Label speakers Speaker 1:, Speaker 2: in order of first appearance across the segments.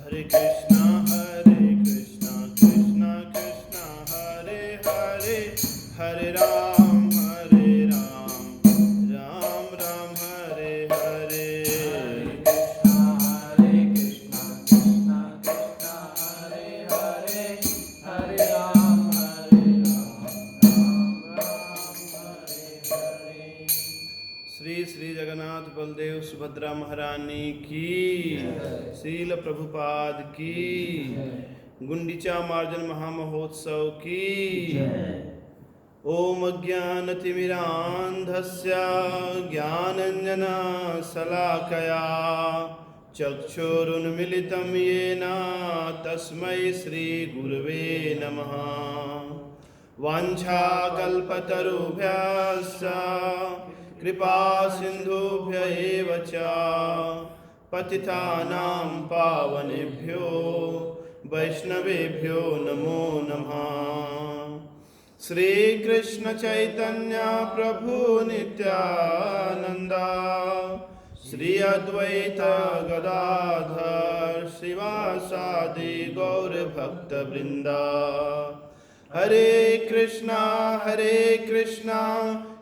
Speaker 1: हरे कृष्णा कृष्णा कृष्णा हरे हरे, हरे राम राम राम हरे हरे।
Speaker 2: हरे कृष्णा कृष्णा कृष्णा हरे हरे, हरे राम राम हरे हरे।
Speaker 1: श्री श्री जगन्नाथ बलदेव सुभद्रा महारानी की, श्रील प्रभुपाद की, गुंडीचा मार्जन महामहोत्सव की। ओम अज्ञानतिमिरान्धस्य ज्ञानाञ्जनशलाकया चक्षुरुन्मिलितं येन तस्मै श्रीगुरवे नमः। वाञ्छाकल्पतरुभ्यश्च कृपा सिन्धुभ्य एव च पतितानां पावनेभ्यो वैष्णवेभ्यो नमो नमः। श्री कृष्ण चैतन्य प्रभु नित्यानंद, श्री अद्वैत गदाधर शिवासादि गौर भक्त वृंदा। हरे कृष्णा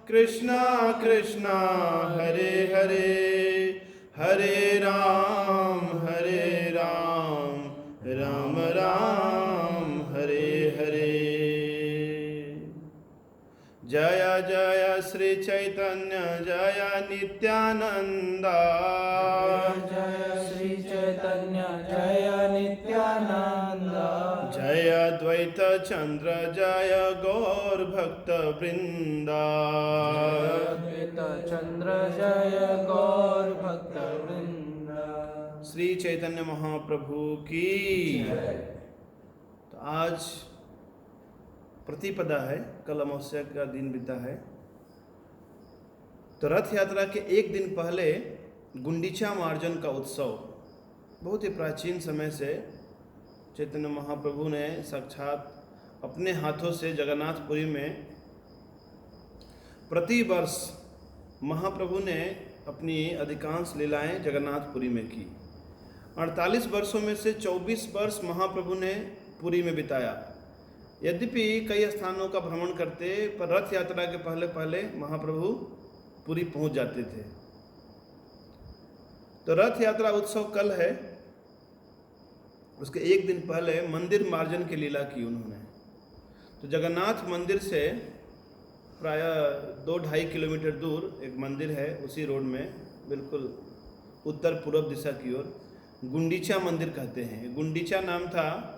Speaker 1: कृष्णा कृष्णा हरे हरे, हरे राम राम राम हरे हरे। जय जय श्री चैतन्य जय नित्यानंद,
Speaker 2: जय श्री चैतन्य जय नित्यानंद,
Speaker 1: जय अद्वैत चंद्र जय गौर भक्त वृंदा।
Speaker 2: अद्वैत चंद्र जय गौर भक्त वृंद।
Speaker 1: श्री चैतन्य महाप्रभु की। तो आज प्रतिपदा है, कल अमावस्या का दिन बीता है। तो रथ यात्रा के एक दिन पहले गुंडीचा मार्जन का उत्सव बहुत ही प्राचीन समय से चैतन्य महाप्रभु ने साक्षात अपने हाथों से जगन्नाथपुरी में प्रति वर्ष महाप्रभु ने अपनी अधिकांश लीलाएं जगन्नाथपुरी में की। 48 वर्षों में से 24 वर्ष महाप्रभु ने पुरी में बिताया। यद्यपि कई स्थानों का भ्रमण करते, पर रथ यात्रा के पहले पहले महाप्रभु पुरी पहुंच जाते थे। तो रथ यात्रा उत्सव कल है, उसके एक दिन पहले मंदिर मार्जन की लीला की उन्होंने। तो जगन्नाथ मंदिर से प्राय 2-2.5 किलोमीटर दूर एक मंदिर है, उसी रोड में बिल्कुल उत्तर पूर्व दिशा की ओर गुंडीचा मंदिर कहते हैं। गुंडीचा नाम था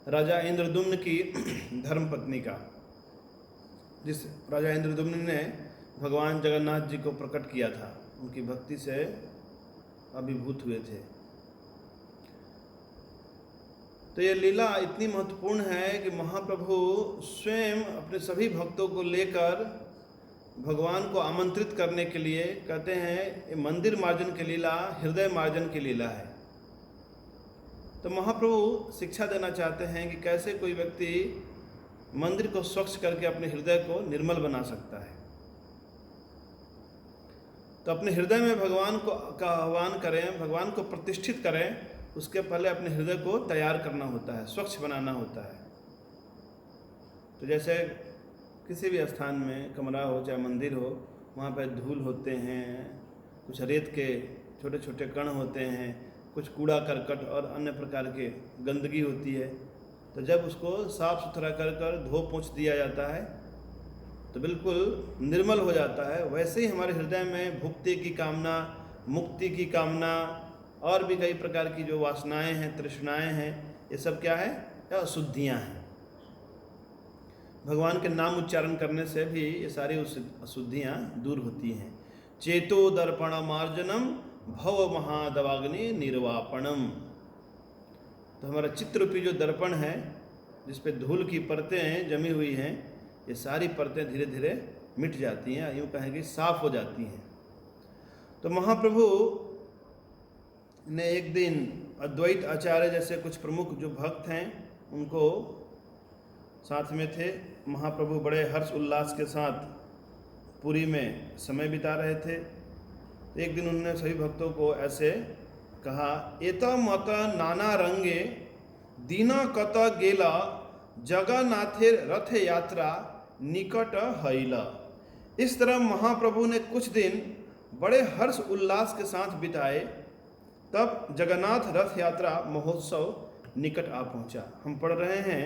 Speaker 1: राजा इंद्रदुम्न की धर्मपत्नी का, जिस राजा इंद्रदुम्न ने भगवान जगन्नाथ जी को प्रकट किया था, उनकी भक्ति से अभिभूत हुए थे। तो ये लीला इतनी महत्वपूर्ण है कि महाप्रभु स्वयं अपने सभी भक्तों को लेकर भगवान को आमंत्रित करने के लिए कहते हैं, ये मंदिर मार्जन की लीला हृदय मार्जन की लीला है। तो महाप्रभु शिक्षा देना चाहते हैं कि कैसे कोई व्यक्ति मंदिर को स्वच्छ करके अपने हृदय को निर्मल बना सकता है। तो अपने हृदय में भगवान का आह्वान करें, भगवान को प्रतिष्ठित करें, उसके पहले अपने हृदय को तैयार करना होता है, स्वच्छ बनाना होता है। तो जैसे किसी भी स्थान में कमरा हो चाहे मंदिर हो, वहाँ पर धूल होते हैं, कुछ रेत के छोटे छोटे कण होते हैं, कुछ कूड़ा करकट और अन्य प्रकार के गंदगी होती है। तो जब उसको साफ सुथरा कर धो पोंछ दिया जाता है तो बिल्कुल निर्मल हो जाता है। वैसे ही हमारे हृदय में भुक्ति की कामना, मुक्ति की कामना और भी कई प्रकार की जो वासनाएं हैं, तृष्णाएं हैं, ये सब क्या है? अशुद्धियाँ हैं। भगवान के नाम उच्चारण करने से भी ये सारी अशुद्धियाँ दूर होती हैं। चेतो दर्पण मार्जनम भव महादवाग्नि निर्वापणम। तो हमारा चित्तरूपी जो दर्पण है, जिस पे धूल की परतें जमी हुई हैं, ये सारी परतें धीरे धीरे मिट जाती हैं, यूँ कहें कि साफ हो जाती हैं। तो महाप्रभु ने एक दिन अद्वैत आचार्य जैसे कुछ प्रमुख जो भक्त हैं उनको साथ में थे। महाप्रभु बड़े हर्ष उल्लास के साथ पुरी में समय बिता रहे थे। एक दिन उन्होंने सभी भक्तों को ऐसे कहा, एत मत नाना रंगे दीना कत गेला जगन्नाथेर रथ यात्रा निकट हईला। इस तरह महाप्रभु ने कुछ दिन बड़े हर्ष उल्लास के साथ बिताए। तब जगन्नाथ रथ यात्रा महोत्सव निकट आ पहुंचा। हम पढ़ रहे हैं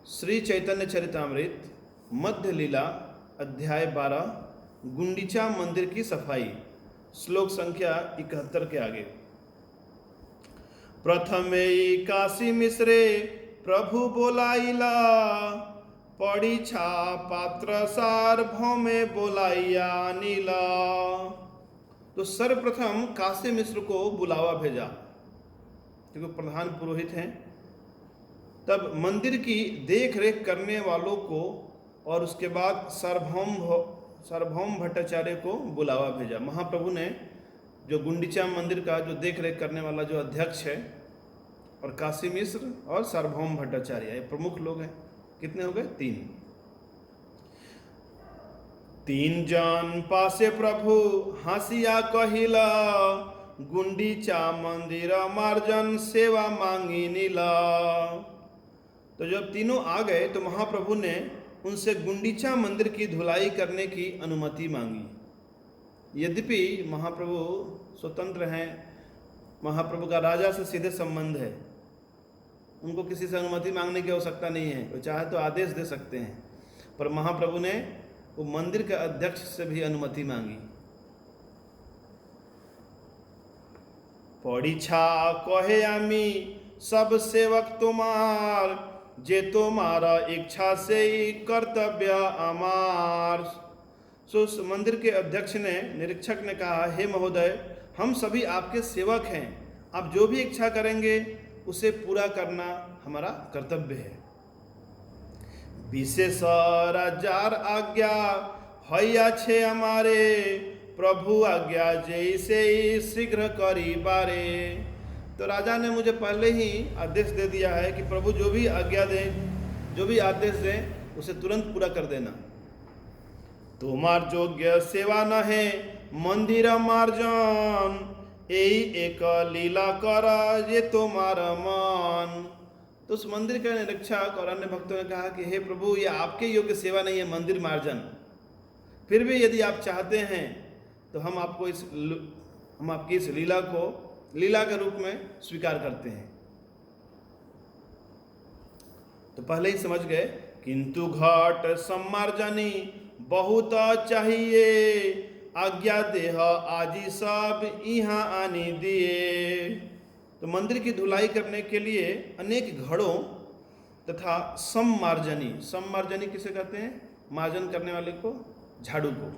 Speaker 1: श्री चैतन्य चरितामृत मध्य लीला अध्याय 12 गुंडीचा मंदिर की सफाई, श्लोक संख्या 71 के आगे। प्रथमे काशी मिश्रे प्रभु बोलाइला, पड़ी छा पात्र सार्वभौमे बोलाइया नीला। तो सर्वप्रथम काशी मिश्र को बुलावा भेजा, क्योंकि प्रधान पुरोहित हैं। तब मंदिर की देख रेख करने वालों को और उसके बाद सार्वभौम भट्टाचार्य को बुलावा भेजा। महाप्रभु ने जो गुंडीचा मंदिर का जो देख रेख करने वाला जो अध्यक्ष है, और काशी मिश्र और सार्वभौम भट्टाचार्य, ये प्रमुख लोग हैं। कितने हो गए? 3। 3 जन पासे प्रभु हासिया कहिला, गुंडीचा मंदिर मार्जन सेवा मांगी नीला। तो जब तीनों आ गए तो महाप्रभु ने उनसे गुंडीचा मंदिर की धुलाई करने की अनुमति मांगी। यद्यपि महाप्रभु स्वतंत्र हैं, महाप्रभु का राजा से सीधे संबंध है, उनको किसी से अनुमति मांगने की आवश्यकता नहीं है। वो चाहे तो आदेश दे सकते हैं, पर महाप्रभु ने वो मंदिर के अध्यक्ष से भी अनुमति मांगी। पड़ी छा कहे आमी सब सेवक तुम्हार, जे तुम्हारा इच्छा से ही कर्तव्य अमार। सो उस मंदिर के अध्यक्ष ने, निरीक्षक ने कहा, हे महोदय, हम सभी आपके सेवक हैं, आप जो भी इच्छा करेंगे उसे पूरा करना हमारा कर्तव्य है। विशेष राजार आज्ञा हैया छे हमारे, प्रभु आज्ञा जैसे ही शीघ्र करी बारे। तो राजा ने मुझे पहले ही आदेश दे दिया है कि प्रभु जो भी आज्ञा दें, जो भी आदेश दें, उसे तुरंत पूरा कर देना। तुम्हार योग्य सेवा न है मंदिर मार्जन, यही एक लीला कर ये तुम्हारा मन। तो उस मंदिर के निरीक्षक और अन्य भक्तों ने कहा कि हे प्रभु, ये आपके योग्य सेवा नहीं है मंदिर मार्जन, फिर भी यदि आप चाहते हैं तो हम आपकी इस लीला को लीला के रूप में स्वीकार करते हैं। तो पहले ही समझ गए, किंतु घाट सम्मार्जनी बहुत चाहिए, आज्ञा देह आजी सब यहाँ आनी दिए। तो मंदिर की धुलाई करने के लिए अनेक घड़ों तथा सम्मार्जनी किसे कहते हैं? मार्जन करने वाले को, झाड़ू को।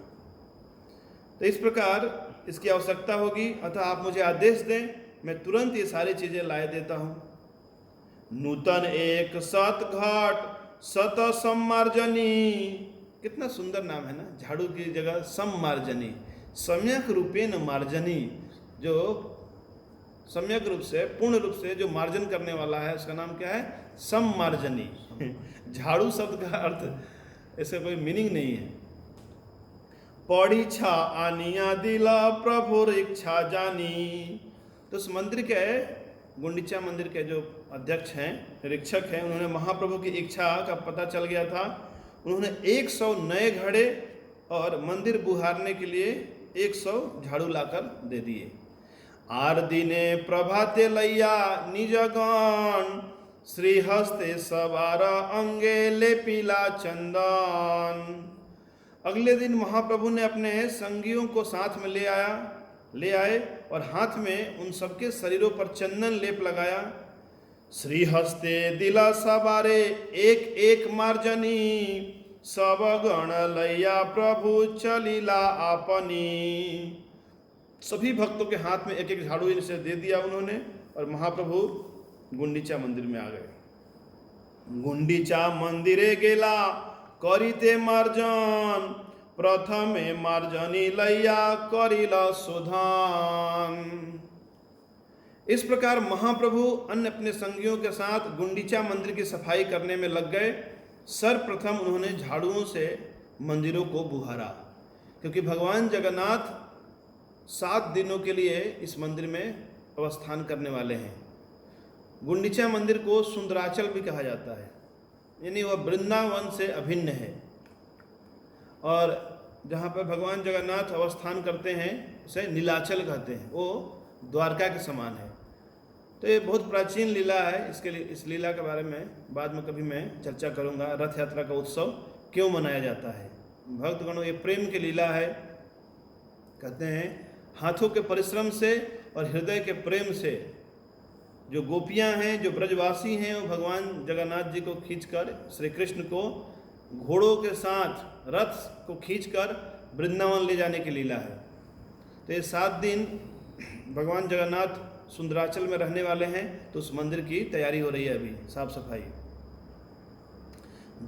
Speaker 1: तो इस प्रकार इसकी आवश्यकता होगी, अतः आप मुझे आदेश दें, मैं तुरंत ये सारी चीजें लाए देता हूं। नूतन एक सत घाट सत सम्मार्जनी, कितना सुंदर नाम है ना, झाड़ू की जगह सम्मार्जनी, सम्यक रूपेण मार्जनी, जो सम्यक रूप से, पूर्ण रूप से जो मार्जन करने वाला है, उसका नाम क्या है? सम्मार्जनी। झाड़ू शब्द का अर्थ ऐसे कोई मीनिंग नहीं है। पड़ी छा आनिया दिला प्रभु इच्छा जानी। तो उस मंदिर के, गुंडीचा मंदिर के जो अध्यक्ष हैं, निरीक्षक हैं, उन्होंने महाप्रभु की इच्छा का पता चल गया था। उन्होंने 100 नए घड़े और मंदिर बुहारने के लिए 100 झाड़ू लाकर दे दिए। आर दिने प्रभाते लैया निजगण, श्री हस्ते सवार अंगे ले पीला चंदन। अगले दिन महाप्रभु ने अपने संगियों को साथ में ले आए और हाथ में उन सबके शरीरों पर चंदन लेप लगाया। श्री हस्ते दिला सवारे एक एक मार्जनी, सब गण लैया प्रभु चलीला आपनी। सभी भक्तों के हाथ में एक एक झाड़ू इनसे दे दिया उन्होंने, और महाप्रभु गुंडीचा मंदिर में आ गए। गुंडीचा मंदिरे गेला करिते मार्जन, प्रथमे मार्जनी लैया करिला सुधान। इस प्रकार महाप्रभु अन्य अपने संगियों के साथ गुंडीचा मंदिर की सफाई करने में लग गए। सर्वप्रथम उन्होंने झाड़ुओं से मंदिरों को बुहारा, क्योंकि भगवान जगन्नाथ 7 दिनों के लिए इस मंदिर में अवस्थान करने वाले हैं। गुंडीचा मंदिर को सुंदराचल भी कहा जाता है, यानी वह वृंदावन से अभिन्न है। और जहाँ पर भगवान जगन्नाथ अवस्थान करते हैं उसे नीलाचल कहते हैं, वो द्वारका के समान है। तो ये बहुत प्राचीन लीला है। इसके लिए इस लीला के बारे में बाद में कभी मैं चर्चा करूँगा। रथ यात्रा का उत्सव क्यों मनाया जाता है? भक्तगणों, ये प्रेम की लीला है। कहते हैं हाथों के परिश्रम से और हृदय के प्रेम से जो गोपियाँ हैं, जो ब्रजवासी हैं, वो भगवान जगन्नाथ जी को खींचकर, श्री कृष्ण को घोड़ों के साथ रथ को खींचकर वृंदावन ले जाने की लीला है। तो ये 7 दिन भगवान जगन्नाथ सुंदराचल में रहने वाले हैं, तो उस मंदिर की तैयारी हो रही है अभी, साफ सफाई।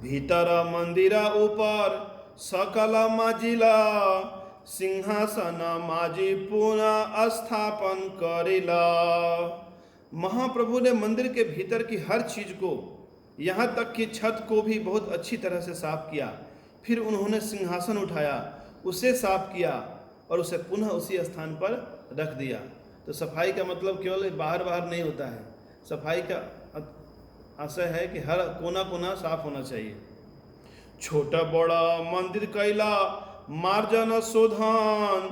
Speaker 1: भीतर मंदिर ऊपर सकल माजिला, सिंहासन माजी पुनः स्थापन करिला। महाप्रभु ने मंदिर के भीतर की हर चीज को, यहाँ तक कि छत को भी बहुत अच्छी तरह से साफ किया। फिर उन्होंने सिंहासन उठाया, उसे साफ किया और उसे पुनः उसी स्थान पर रख दिया। तो सफाई का मतलब केवल बाहर नहीं होता है। सफाई का आशय है कि हर कोना कोना साफ होना चाहिए। छोटा बड़ा मंदिर कैला मार्जन शोधन,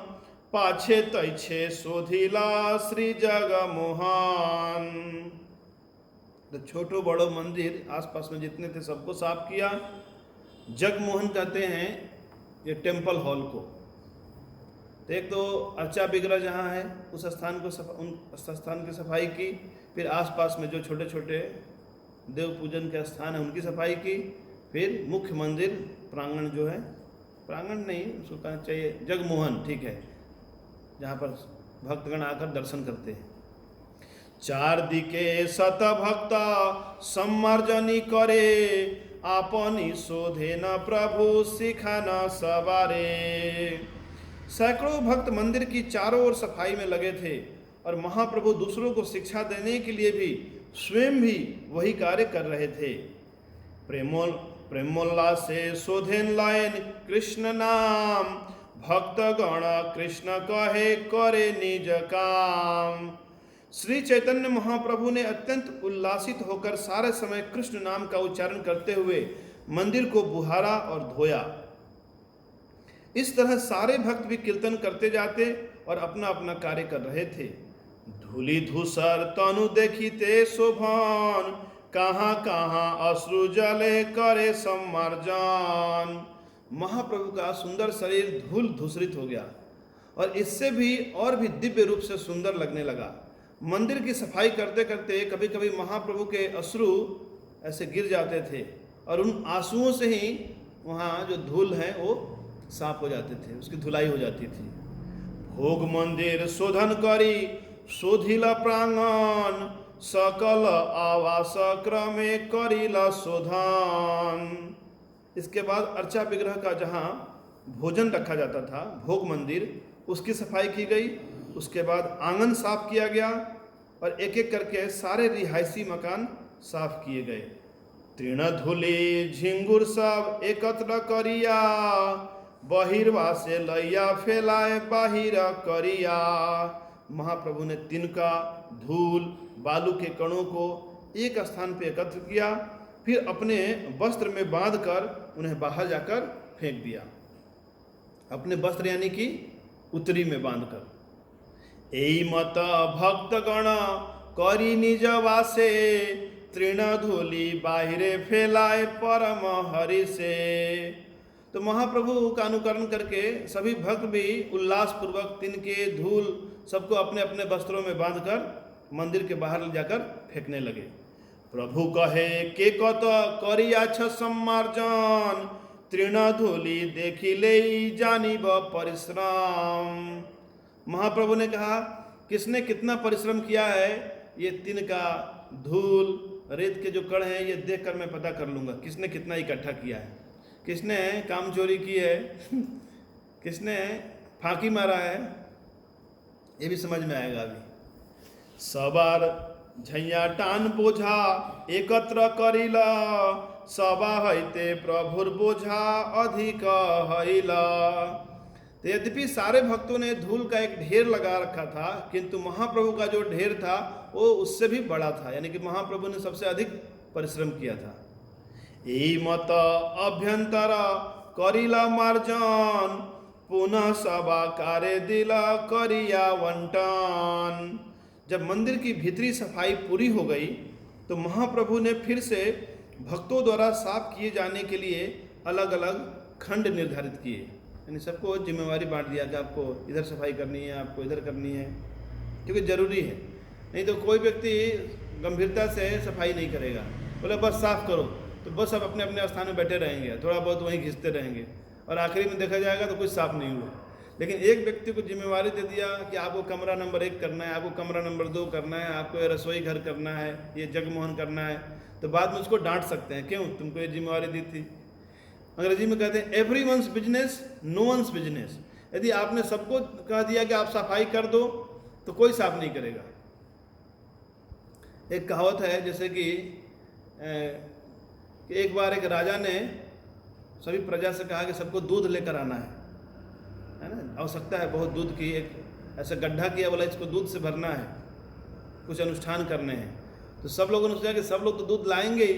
Speaker 1: पाछे तैछे शोधिला श्री जगमोहन। तो छोटो बड़ो मंदिर आसपास में जितने थे सबको साफ किया। जगमोहन कहते हैं ये टेम्पल हॉल को। तो एक तो अर्चा विग्रह जहाँ है उस स्थान को उन स्थान की सफाई की। फिर आसपास में जो छोटे छोटे देव पूजन के स्थान है उनकी सफाई की। फिर मुख्य मंदिर प्रांगण जो है, प्रांगण नहीं उसको कहना चाहिए जगमोहन, ठीक है, जहाँ पर भक्तगण आकर दर्शन करते हैं। 4 दिके शत भक्ता सम्मार्जनी करे, आपनी शोधे न प्रभु सिखा न सवारे। सैकड़ों भक्त मंदिर की चारों ओर सफाई में लगे थे और महाप्रभु दूसरों को शिक्षा देने के लिए भी स्वयं भी वही कार्य कर रहे थे। प्रेमोल्लास से शोधेन लायन कृष्ण नाम, भक्त गण कृष्ण कहे करे निज काम। श्री चैतन्य महाप्रभु ने अत्यंत उल्लासित होकर सारे समय कृष्ण नाम का उच्चारण करते हुए मंदिर को बुहारा और धोया। इस तरह सारे भक्त भी कीर्तन करते जाते और अपना अपना कार्य कर रहे थे। धूलि धूसर तनु देखिते शोभन, कहाँ कहाँ अश्रु जले करे सम्मार्जन। महाप्रभु का सुंदर शरीर धूल धूसरित हो गया और इससे भी और भी दिव्य रूप से सुंदर लगने लगा। मंदिर की सफाई करते करते कभी कभी महाप्रभु के अश्रु ऐसे गिर जाते थे और उन आंसुओं से ही वहाँ जो धूल है वो साफ हो जाते थे, उसकी धुलाई हो जाती थी। भोग मंदिर शोधन करी शोधिला प्रांगण, सकल आवास क्रमे करिला शोधन। इसके बाद अर्चा विग्रह का जहाँ भोजन रखा जाता था, भोग मंदिर, उसकी सफाई की गई। उसके बाद आंगन साफ किया गया और एक एक करके सारे रिहायशी मकान साफ किए गए। तृण धूलि झिंगुर सब एकत्र करिया, बहिरवा से लैया फैलाए बाहिर करिया। महाप्रभु ने तिनका, धूल, बालू के कणों को एक स्थान पर एकत्र किया, फिर अपने वस्त्र में बांधकर उन्हें बाहर जाकर फेंक दिया। अपने वस्त्र यानी कि उत्तरी में बांधकर। एई मत भक्तगण करी निज वासे, तृण धूलि बाहिरे फैलाए परम हरि से। तो महाप्रभु का अनुकरण करके सभी भक्त भी उल्लास पूर्वक तिनके, धूल सबको अपने अपने वस्त्रों में बांधकर मंदिर के बाहर ले जाकर फेंकने लगे। प्रभु कहे के कत करिया छ सम्मार्जन, तृण धूलि देखी ले जानिब परिश्रम। महाप्रभु ने कहा किसने कितना परिश्रम किया है, ये तिनका, धूल, रेत के जो कण हैं ये देखकर मैं पता कर लूँगा किसने कितना इकट्ठा किया है, किसने काम चोरी की है, किसने फांकी मारा है, ये भी समझ में आएगा अभी। सवार झैया टान बोझा एकत्र करिला, सभा हईते प्रभुर बोझा अधिक हईला। तो यद्यपि सारे भक्तों ने धूल का एक ढेर लगा रखा था, किंतु महाप्रभु का जो ढेर था वो उससे भी बड़ा था, यानी कि महाप्रभु ने सबसे अधिक परिश्रम किया था। यही मत अभ्यंतर करिला मार्जन, पुनः सभा कार्य दिला करिया वंटन। जब मंदिर की भीतरी सफाई पूरी हो गई तो महाप्रभु ने फिर से भक्तों द्वारा साफ किए जाने के लिए अलग अलग खंड निर्धारित किए, यानी सबको जिम्मेवारी बांट दिया कि आपको इधर सफाई करनी है, आपको इधर करनी है, क्योंकि ज़रूरी है। नहीं तो कोई व्यक्ति गंभीरता से सफाई नहीं करेगा, बोले बस साफ करो, तो बस सब अपने अपने स्थान में बैठे रहेंगे, थोड़ा बहुत वहीं घिसते रहेंगे और आखिरी में देखा जाएगा तो कुछ साफ नहीं हुआ। लेकिन एक व्यक्ति को जिम्मेवारी दे दिया कि आपको कमरा नंबर 1 करना है, आपको कमरा नंबर 2 करना है, आपको ये रसोई घर करना है, ये जगमोहन करना है, तो बाद में उसको डांट सकते हैं, क्यों तुमको ये जिम्मेवारी दी थी। अंग्रेजी में कहते हैं everyone's business no one's business. यदि आपने सबको कह दिया कि आप सफाई कर दो तो कोई साफ नहीं करेगा। एक कहावत है जैसे कि एक बार एक राजा ने सभी प्रजा से कहा कि सबको दूध लेकर आना है ना, आवश्यकता है बहुत दूध की। एक ऐसा गड्ढा किया, बोला इसको दूध से भरना है, कुछ अनुष्ठान करने हैं। तो सब लोगों ने सोचा कि सब लोग तो दूध लाएंगे ही,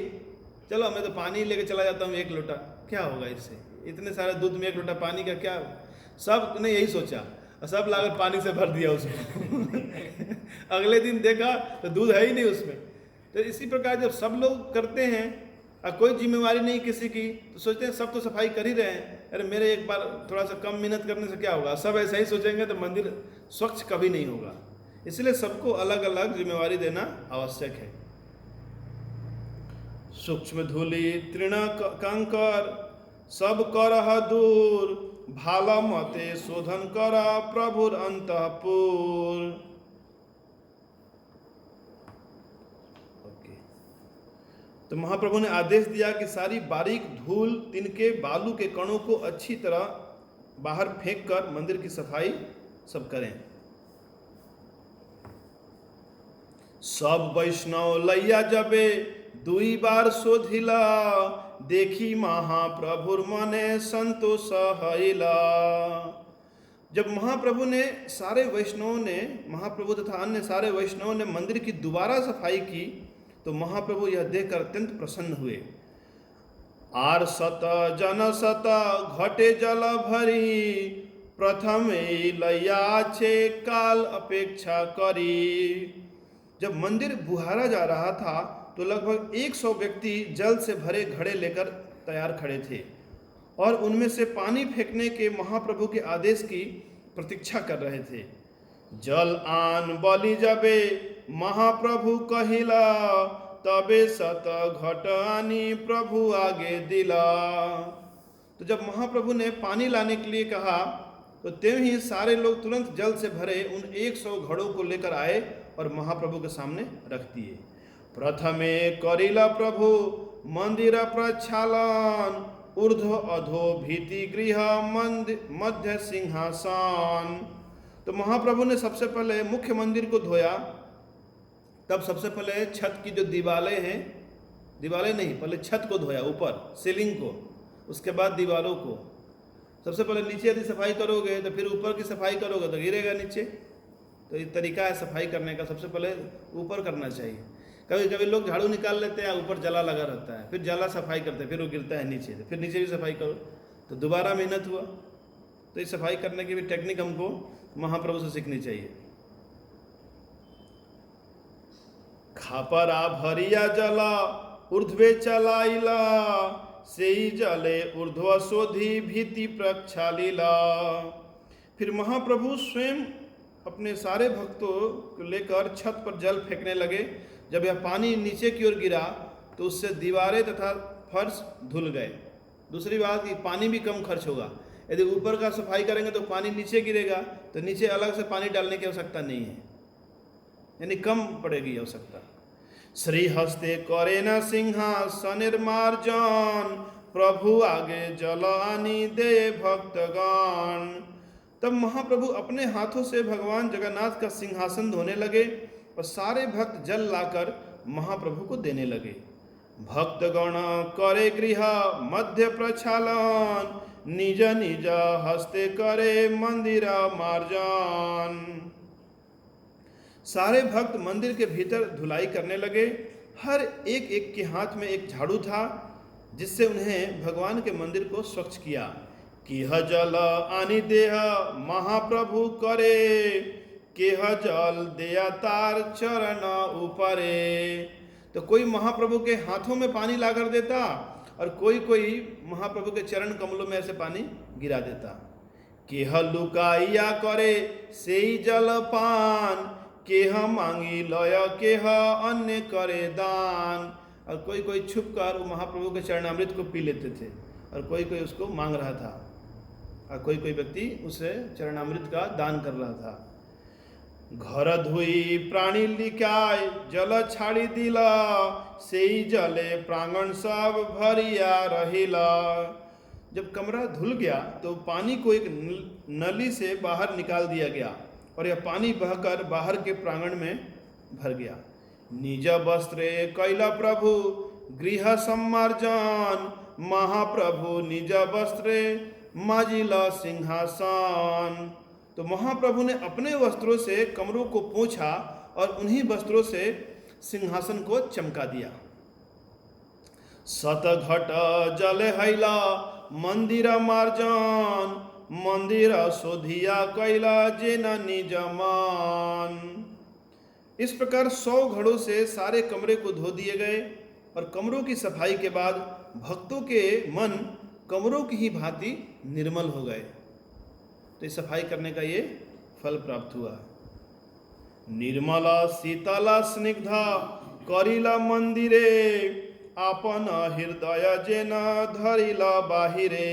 Speaker 1: चलो मैं तो पानी लेके चला जाता हूँ 1 लोटा, क्या होगा इससे, इतने सारे दूध में 1 लोटा पानी का क्या। सब ने यही सोचा और सब लाकर पानी से भर दिया उसको। अगले दिन देखा तो दूध है ही नहीं उसमें। तो इसी प्रकार जब सब लोग करते हैं और कोई जिम्मेवारी नहीं किसी की, तो सोचते हैं सब तो सफाई कर ही रहे हैं, अरे मेरे एक बार थोड़ा सा कम मेहनत करने से क्या होगा। सब ऐसा ही सोचेंगे तो मंदिर स्वच्छ कभी नहीं होगा। इसलिए सबको अलग अलग जिम्मेवारी देना आवश्यक है। सूक्ष्म धूलि तृण कंकर सब करह दूर, भाला मते शोधन कर प्रभुर अंतःपुर। तो महाप्रभु ने आदेश दिया कि सारी बारीक धूल, तिनके, बालू के कणों को अच्छी तरह बाहर फेंक कर मंदिर की सफाई सब करें। सब वैष्णव लैया जबे 2 बार शोधिला, देखी महाप्रभुर मने संतोष हईला। जब महाप्रभु ने सारे वैष्णवों ने, महाप्रभु तथा अन्य सारे वैष्णवों ने मंदिर की दोबारा सफाई की तो महाप्रभु यह देखकर अत्यंत प्रसन्न हुए। आर सत जन सत घटे जल भरी, प्रथम लैया छे काल अपेक्षा करी। जब मंदिर बुहारा जा रहा था तो लगभग 100 व्यक्ति जल से भरे घड़े लेकर तैयार खड़े थे और उनमें से पानी फेंकने के महाप्रभु के आदेश की प्रतीक्षा कर रहे थे। जल आन बलि जबे महाप्रभु कहिला, तबे सत घट आनी प्रभु आगे दिला। तो जब महाप्रभु ने पानी लाने के लिए कहा तो त्यों ही सारे लोग तुरंत जल से भरे उन 100 घड़ों को लेकर आए और महाप्रभु के सामने रख दिए। प्रथमे करिला प्रभु मंदिर प्रक्षालन, ऊर्ध्व अधो भीति गृह मध्य सिंहासन। तो महाप्रभु ने सबसे पहले मुख्य मंदिर को धोया, तब सबसे पहले छत की जो दीवारें हैं, दीवारें नहीं, पहले छत को धोया, ऊपर सीलिंग को, उसके बाद दीवारों को। सबसे पहले नीचे यदि सफाई करोगे तो फिर ऊपर की सफाई करोगे तो गिरेगा नीचे। तो ये तरीका है सफाई करने का, सबसे पहले ऊपर करना चाहिए। कभी कभी लोग झाड़ू निकाल लेते हैं, ऊपर जला लगा रहता है, फिर जला सफाई करते हैं, फिर वो गिरता है नीचे, फिर नीचे भी सफाई करो, तो दोबारा मेहनत हुआ। तो ये सफाई करने की भी टेक्निक हमको महाप्रभु से सीखनी चाहिए। खापरा भरिया जला ऊर्ध्वे चलाइला, सेई जले ऊर्ध्व शोधी भीति प्रक्षालिला। फिर महाप्रभु स्वयं अपने सारे भक्तों को लेकर छत पर जल फेंकने लगे। जब यह पानी नीचे की ओर गिरा तो उससे दीवारें तथा फर्श धुल गए। दूसरी बात कि पानी भी कम खर्च होगा। यदि ऊपर का सफाई करेंगे तो पानी नीचे गिरेगा, तो नीचे अलग से पानी डालने की आवश्यकता नहीं है, यानी कम पड़ेगी आवश्यकता। श्री हस्ते करे न सिंहासनेर मार्जन, प्रभु आगे जल आनी दे भक्तगण। तब महाप्रभु अपने हाथों से भगवान जगन्नाथ का सिंहासन धोने लगे और सारे भक्त जल लाकर महाप्रभु को देने लगे। भक्तगण करे गृह मध्य प्रक्षालन, निज निज हस्ते करे मंदिर मार्जन। सारे भक्त मंदिर के भीतर धुलाई करने लगे। हर एक एक के हाथ में एक झाड़ू था, जिससे उन्हें भगवान के मंदिर को स्वच्छ किया। किह जल आनि देह महाप्रभु करे, केह जल देया तार चरण ऊपरे। तो कोई महाप्रभु के हाथों में पानी ला कर देता और कोई कोई महाप्रभु के चरण कमलों में ऐसे पानी गिरा देता। केह लुकाइया करे सेई जल पान, केह मांगी लय केह अन्य करे दान। और कोई कोई छुप कर महाप्रभु के चरणामृत को पी लेते थे और कोई कोई उसको मांग रहा था और कोई कोई व्यक्ति उसे चरणामृत का दान कर रहा था। घर धुई प्राणी लिकाय जल छाड़ी दिला, सेई जले प्रांगण सब भरिया रहिला। जब कमरा धुल गया तो पानी को एक नली से बाहर निकाल दिया गया और यह पानी बहकर बाहर के प्रांगण में भर गया। निज वस्त्रे कैला प्रभु गृह सम्मार्जन, महाप्रभु निज वस्त्रे माजिला सिंहासन। तो महाप्रभु ने अपने वस्त्रों से कमरों को पोंछा और उन्हीं वस्त्रों से सिंहासन को चमका दिया। सत घट जल हैला मंदिर मार्जन, मंदिर शोधिया कैला जेना निजमान। इस प्रकार 100 घड़ों से सारे कमरे को धो दिए गए और कमरों की सफाई के बाद भक्तों के मन कमरों की ही भांति निर्मल हो गए। तो इस सफाई करने का ये फल प्राप्त हुआ। निर्मला शीतला स्निग्धा करिला मंदिरे, आपन हृदय जेना धरिला बाहिरे।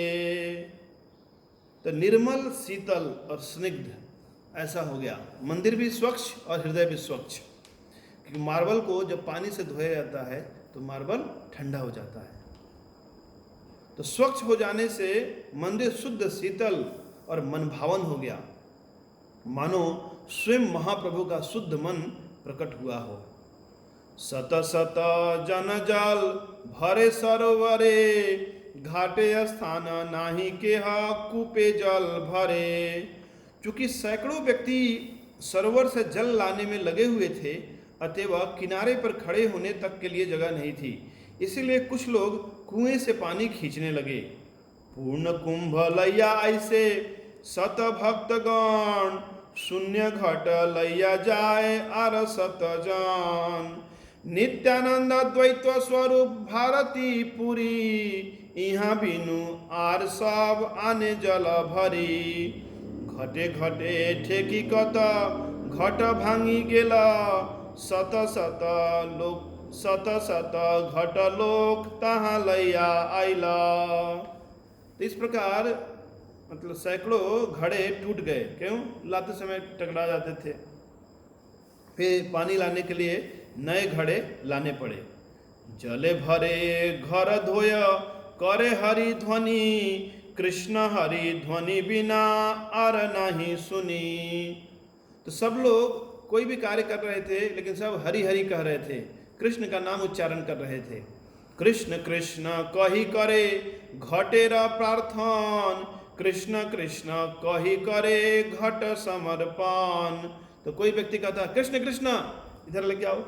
Speaker 1: तो निर्मल, शीतल और स्निग्ध ऐसा हो गया, मंदिर भी स्वच्छ और हृदय भी स्वच्छ। क्योंकि मार्बल को जब पानी से धोया जाता है तो मार्बल ठंडा हो जाता है। तो स्वच्छ हो जाने से मंदिर शुद्ध, शीतल और मनभावन हो गया, मानो स्वयं महाप्रभु का शुद्ध मन प्रकट हुआ हो। सत सत जन जल भरे सरोवरे, घाटे स्थान नाही केह कूपे जल भरे। चूंकि सैकड़ों व्यक्ति सरोवर से जल लाने में लगे हुए थे, अतएव किनारे पर खड़े होने तक के लिए जगह नहीं थी। इसीलिए कुछ लोग कुएं से पानी खींचने लगे। पूर्ण कुंभ लैया ऐसे सत भक्तगण, शून्य घट लैया जाए आर सत जन। नित्यानंद द्वैत स्वरूप भारती पुरी, यहाँ बिनु आर सब आने जल भरी। घटे घटे ठेकी कत घट भांगी गेला, सत सत लोक सत सत घट लोक तहाँ लैया आइला। तो इस प्रकार मतलब सैकड़ों घड़े टूट गए। क्यों? लाते समय टकरा जाते थे। फिर पानी लाने के लिए नए घड़े लाने पड़े। जले भरे घर धोय करे हरि ध्वनि, कृष्ण हरि ध्वनि बिना आर नहीं सुनी। तो सब लोग कोई भी कार्य कर रहे थे, लेकिन सब हरि हरि कह रहे थे, कृष्ण का नाम उच्चारण कर रहे थे। कृष्ण कृष्ण कही करे घटेरा प्रार्थन, कृष्ण कृष्ण कही करे घट समर्पण। तो कोई व्यक्ति कहता कृष्ण कृष्ण इधर लेके आओ,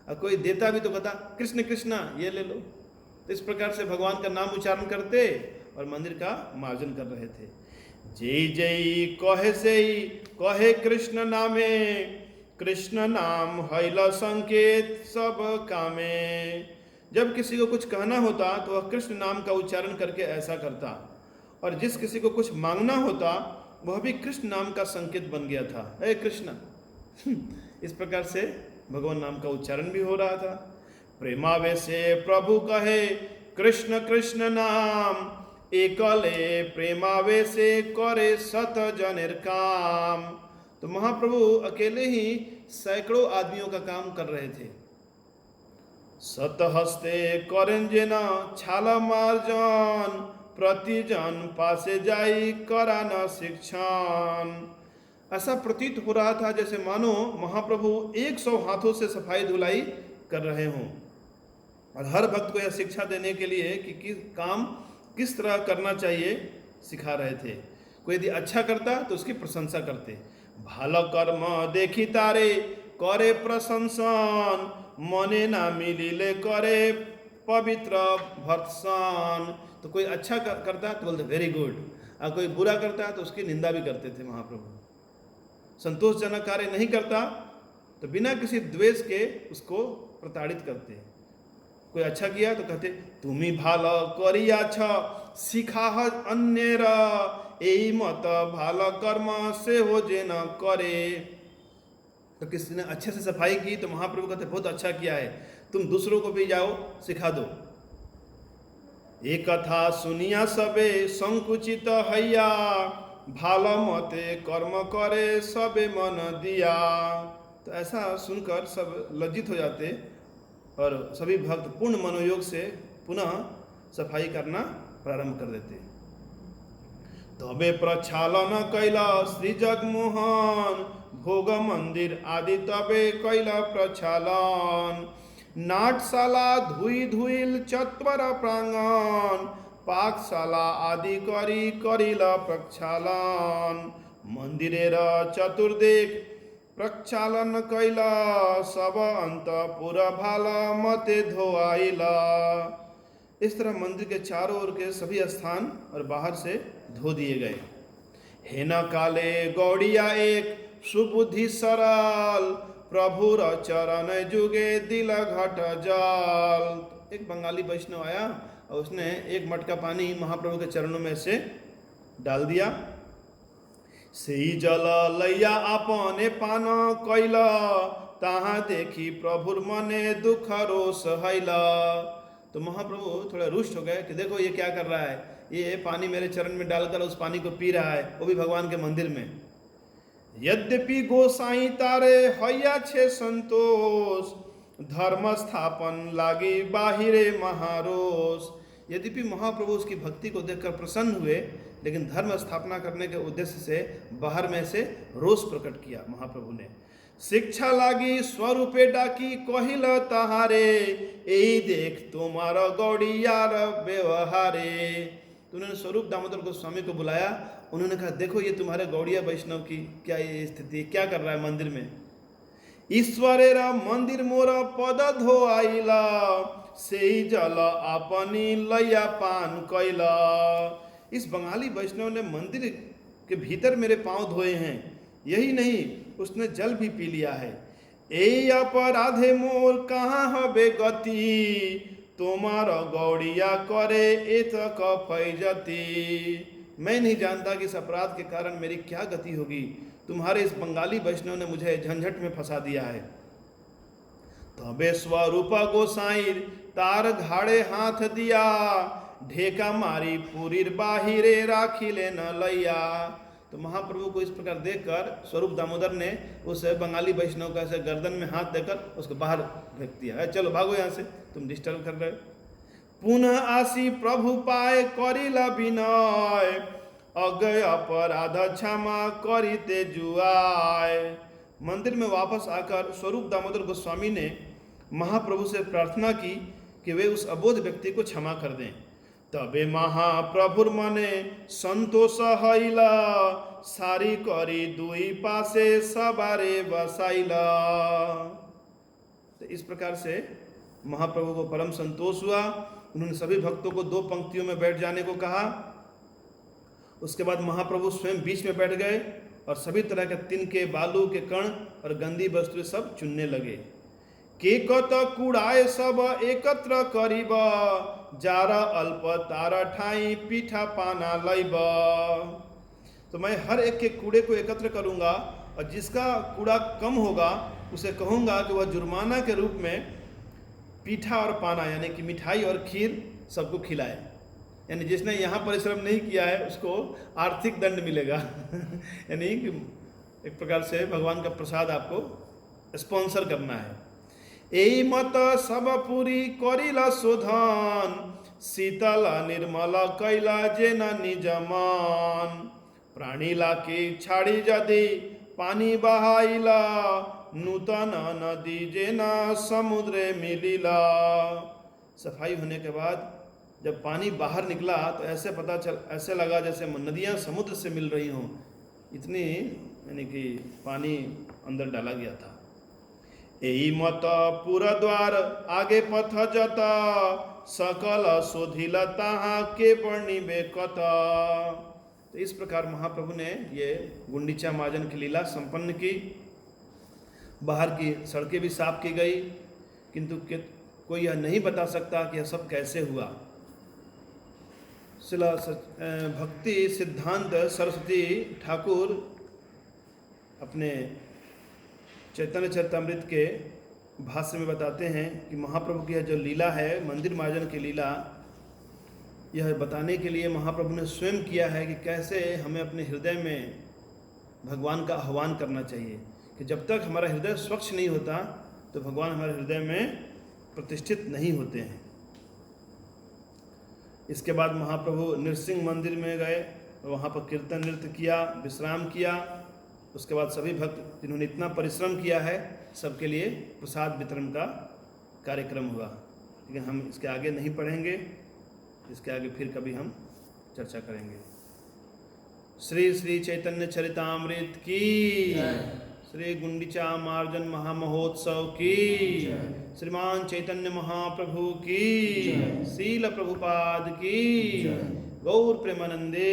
Speaker 1: और कोई देता भी तो कहता कृष्ण कृष्ण ये ले लो। तो इस प्रकार से भगवान का नाम उच्चारण करते और मंदिर का मार्जन कर रहे थे। जय जय कहे से कहे कृष्ण नामे, कृष्ण नाम हैला संकेत सब कामे। जब किसी को कुछ कहना होता तो वह कृष्ण नाम का उच्चारण करके ऐसा करता, और जिस किसी को कुछ मांगना होता वह भी कृष्ण नाम का संकेत बन गया था, हे कृष्ण। इस प्रकार से भगवान नाम का उच्चारण भी हो रहा था। प्रेमावेशे प्रभु कहे कृष्ण कृष्ण नाम, एकले प्रेमावेशे करे सत जनेर काम। तो महाप्रभु अकेले ही सैकड़ों आदमियों का काम कर रहे थे। सत हस्ते करें जेना छाला मार्जन, प्रतिजन पासे जाई करा न शिक्षण। ऐसा प्रतीत हो रहा था जैसे मानो महाप्रभु 100 हाथों से सफाई धुलाई कर रहे हों, और हर भक्त को यह शिक्षा देने के लिए कि काम किस तरह करना चाहिए सिखा रहे थे। कोई यदि अच्छा करता तो उसकी प्रशंसा करते। भालो कर्म देखी तारे करे प्रशंसन, मने ना मिलिले करे पवित्र भर्त्सन। तो कोई अच्छा करता तो बोलते वेरी गुड, और कोई बुरा करता तो उसकी निंदा भी करते थे महाप्रभु। संतोषजनक कार्य नहीं करता तो बिना किसी द्वेष के उसको प्रताड़ित करते। कोई अच्छा किया तो कहते तुम्ही भालो करिया छ सिखा अन्य यही मत भालो कर्म से हो जे न करे। तो किसी ने अच्छे से सफाई की तो महाप्रभु कहते बहुत अच्छा किया है, तुम दूसरों को भी जाओ सिखा दो। एक कथा सुनिया सबे संकुचित हैया, भालो मते कर्म करे सबे मन दिया। तो ऐसा सुनकर सब लज्जित हो जाते और सभी भक्त पूर्ण मनोयोग से पुनः सफाई करना प्रारंभ कर देते। तबे प्रक्षालन कैला श्री जगमोहन, भोग मंदिर आदि तबे कैला प्रक्षालन। नाटशाला धुई धुइल चत्वर प्रांगण, पाकशाला आदि करी करिला प्रक्षालन। मंदिरेर चतुर्दिक प्रक्षालन कैला, सब अंतपुर भाला मते धोआइला। इस तरह मंदिर के चारों ओर के सभी स्थान और बाहर से धो दिए गए। हेन काले गौड़िया एक सुबुद्धि सरल, प्रभुर चरण जुगे दिल घट जल। एक बंगाली वैष्णव आया और उसने एक मटका पानी महाप्रभु के चरणों में से डाल दिया। सेई जल लैया आपने पान कैला, ताहा देखी प्रभुर मने दुख रोष हैला। तो महाप्रभु थोड़ा रुष्ट हो गए कि देखो ये क्या कर रहा है, ये पानी मेरे चरण में डालकर उस पानी को पी रहा है, वो भी भगवान के मंदिर में। यद्यपि गोसाई तारे हैया छे संतोष, धर्म स्थापन लागी बाहिरे महारोष। यद्यपि महाप्रभु उसकी भक्ति को देखकर प्रसन्न हुए, लेकिन धर्म स्थापना करने के उद्देश्य से बाहर में से रोष प्रकट किया महाप्रभु ने। शिक्षा लागी स्वरूपे डाकी कहिल तहारे, यही देख तुम्हारा गौड़ियार व्यवहारे। तो उन्होंने स्वरूप दामोदर गोस्वामी को बुलाया, उन्होंने कहा देखो ये तुम्हारे गौड़िया वैष्णव की क्या ये स्थिति, क्या कर रहा है मंदिर में। ईश्वरेर मंदिर मोर पद धोआइला, सेई जल अपनी लैया पान कैला। इस बंगाली वैष्णव ने मंदिर के भीतर मेरे पांव धोए हैं, यही नहीं उसने जल भी पी लिया है। ए अपराधे मोर कहाँ हबे गति, तुम्हार गौड़िया करे एत फैजती। मैं नहीं जानता कि इस अपराध के कारण मेरी क्या गति होगी, तुम्हारे इस बंगाली वैष्णव ने मुझे झंझट में फंसा दिया है। तबे स्वरूप गोसाई तार घाड़े हाथ दिया, ढेका मारी पूरी बाहिरे राखिले न लैया। तो महाप्रभु को इस प्रकार देखकर स्वरूप दामोदर ने उस बंगाली वैष्णव का ऐसे गर्दन में हाथ देकर उसको बाहर फेंक दिया, चलो भागो यहाँ से, तुम डिस्टर्ब कर रहे हो। पुनः आसी प्रभु पाए करिला विनय, अगय अपराध क्षमा करिते जुआय। मंदिर में वापस आकर स्वरूप दामोदर गोस्वामी ने महाप्रभु से प्रार्थना की कि वे उस अबोध व्यक्ति को क्षमा कर दें। तबे महाप्रभुर मने संतोष हैला, सारी करी दुई पासे सबारे बसाइला। तो इस प्रकार से महाप्रभु को परम संतोष हुआ। उन्होंने सभी भक्तों को 2 पंक्तियों में बैठ जाने को कहा। उसके बाद महाप्रभु स्वयं बीच में बैठ गए और सभी तरह के तिनके, बालू के कण और गंदी वस्तुएं सब चुनने लगे। के कत कूड़ाए सब एकत्र करीब, जारा अल्प तारा ठाई पीठा पाना लैब। तो मैं हर एक के कूड़े को एकत्र करूंगा और जिसका कूड़ा कम होगा उसे कहूंगा कि वह जुर्माना के रूप में पीठा और पाना यानी कि मिठाई और खीर सबको खिलाए। यानी जिसने यहाँ परिश्रम नहीं किया है उसको आर्थिक दंड मिलेगा यानी कि एक प्रकार से भगवान का प्रसाद आपको स्पॉन्सर करना है। एई मत सब पूरी करिला शोधन, शीतल निर्मल कैला जेना निजमान। प्राणीला के छाड़ी जदि पानी बहाइला, नूतन नदी जेना समुद्रे मिलिला। सफाई होने के बाद जब पानी बाहर निकला तो ऐसे लगा जैसे नदियाँ समुद्र से मिल रही हों, इतनी यानी कि पानी अंदर डाला गया था। एई मत पूरा द्वार आगे पथ जता, सकल शोधिला ताहा के वर्णिबे कत। तो इस प्रकार महाप्रभु ने ये गुंडीचा मार्जन की लीला संपन्न की। बाहर की सड़कें भी साफ की गई, किंतु कोई यह नहीं बता सकता कि यह सब कैसे हुआ। भक्ति सिद्धांत सरस्वती ठाकुर अपने चैतन्य चरितामृत के भाष्य में बताते हैं कि महाप्रभु की यह जो लीला है, मंदिर मार्जन की लीला, यह बताने के लिए महाप्रभु ने स्वयं किया है कि कैसे हमें अपने हृदय में भगवान का आह्वान करना चाहिए, कि जब तक हमारा हृदय स्वच्छ नहीं होता तो भगवान हमारे हृदय में प्रतिष्ठित नहीं होते हैं। इसके बाद महाप्रभु नृसिंह मंदिर में गए, वहाँ पर कीर्तन नृत्य किया, विश्राम किया। उसके बाद सभी भक्त जिन्होंने इतना परिश्रम किया है, सबके लिए प्रसाद वितरण का कार्यक्रम हुआ। लेकिन हम इसके आगे नहीं पढ़ेंगे, इसके आगे फिर कभी हम चर्चा करेंगे। श्री श्री चैतन्य चरितामृत की, श्री गुंडीचा मार्जन महामहोत्सव की, श्रीमान चैतन्य महाप्रभु की, शील प्रभुपाद की, गौर प्रेमानंदे।